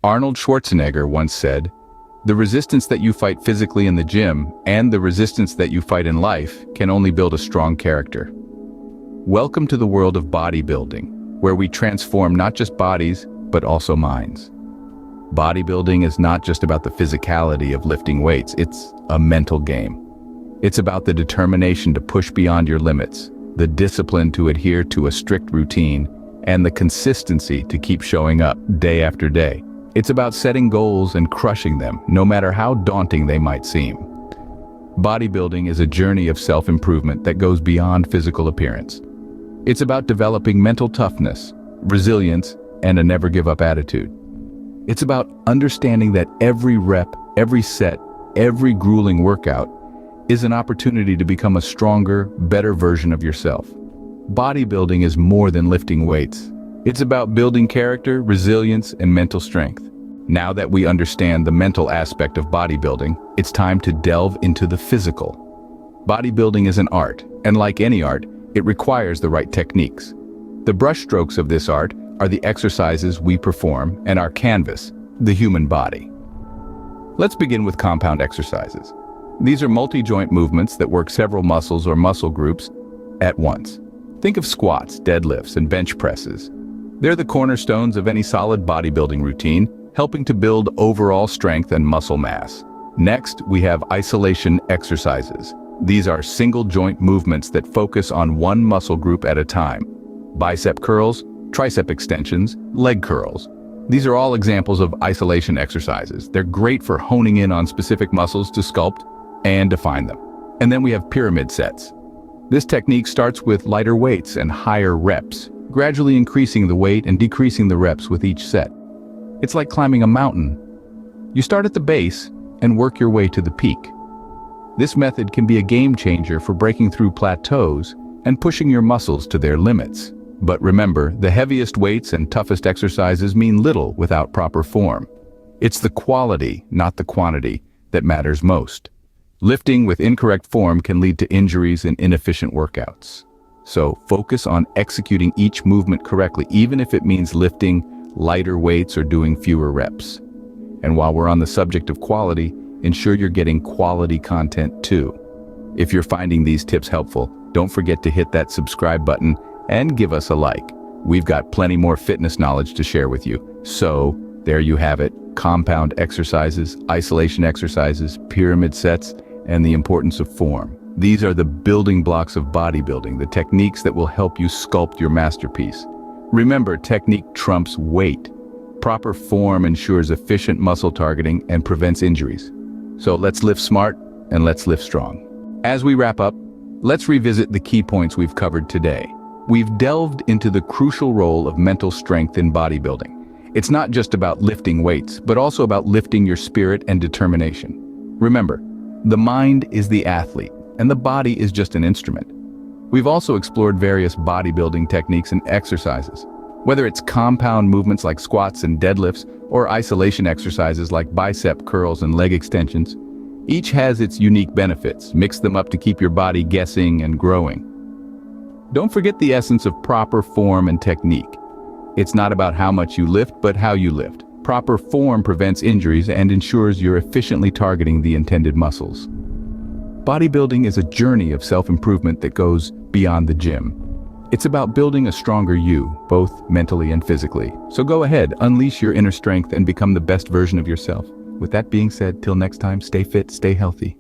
Arnold Schwarzenegger once said, "The resistance that you fight physically in the gym and the resistance that you fight in life can only build a strong character." Welcome to the world of bodybuilding, where we transform not just bodies, but also minds. Bodybuilding is not just about the physicality of lifting weights, it's a mental game. It's about the determination to push beyond your limits, the discipline to adhere to a strict routine, and the consistency to keep showing up day after day. It's about setting goals and crushing them, no matter how daunting they might seem. Bodybuilding is a journey of self-improvement that goes beyond physical appearance. It's about developing mental toughness, resilience, and a never-give-up attitude. It's about understanding that every rep, every set, every grueling workout is an opportunity to become a stronger, better version of yourself. Bodybuilding is more than lifting weights. It's about building character, resilience, and mental strength. Now that we understand the mental aspect of bodybuilding, it's time to delve into the physical. Bodybuilding is an art, and like any art, it requires the right techniques. The brushstrokes of this art are the exercises we perform and our canvas, the human body. Let's begin with compound exercises. These are multi-joint movements that work several muscles or muscle groups at once. Think of squats, deadlifts, and bench presses. They're the cornerstones of any solid bodybuilding routine, helping to build overall strength and muscle mass. Next, we have isolation exercises. These are single joint movements that focus on one muscle group at a time. Bicep curls, tricep extensions, leg curls. These are all examples of isolation exercises. They're great for honing in on specific muscles to sculpt and define them. And then we have pyramid sets. This technique starts with lighter weights and higher reps, gradually increasing the weight and decreasing the reps with each set. It's like climbing a mountain. You start at the base and work your way to the peak. This method can be a game changer for breaking through plateaus and pushing your muscles to their limits. But remember, the heaviest weights and toughest exercises mean little without proper form. It's the quality, not the quantity, that matters most. Lifting with incorrect form can lead to injuries and inefficient workouts. So focus on executing each movement correctly, even if it means lifting lighter weights or doing fewer reps. And while we're on the subject of quality, ensure you're getting quality content too. If you're finding these tips helpful, don't forget to hit that subscribe button and give us a like. We've got plenty more fitness knowledge to share with you. So there you have it, compound exercises, isolation exercises, pyramid sets, and the importance of form. These are the building blocks of bodybuilding, the techniques that will help you sculpt your masterpiece. Remember, technique trumps weight. Proper form ensures efficient muscle targeting and prevents injuries. So let's lift smart and let's lift strong. As we wrap up, let's revisit the key points we've covered today. We've delved into the crucial role of mental strength in bodybuilding. It's not just about lifting weights, but also about lifting your spirit and determination. Remember, the mind is the athlete, and the body is just an instrument. We've also explored various bodybuilding techniques and exercises. Whether it's compound movements like squats and deadlifts, or isolation exercises like bicep curls and leg extensions, each has its unique benefits. Mix them up to keep your body guessing and growing. Don't forget the essence of proper form and technique. It's not about how much you lift, but how you lift. Proper form prevents injuries and ensures you're efficiently targeting the intended muscles. Bodybuilding is a journey of self-improvement that goes beyond the gym. It's about building a stronger you, both mentally and physically. So go ahead, unleash your inner strength and become the best version of yourself. With that being said, till next time, stay fit, stay healthy.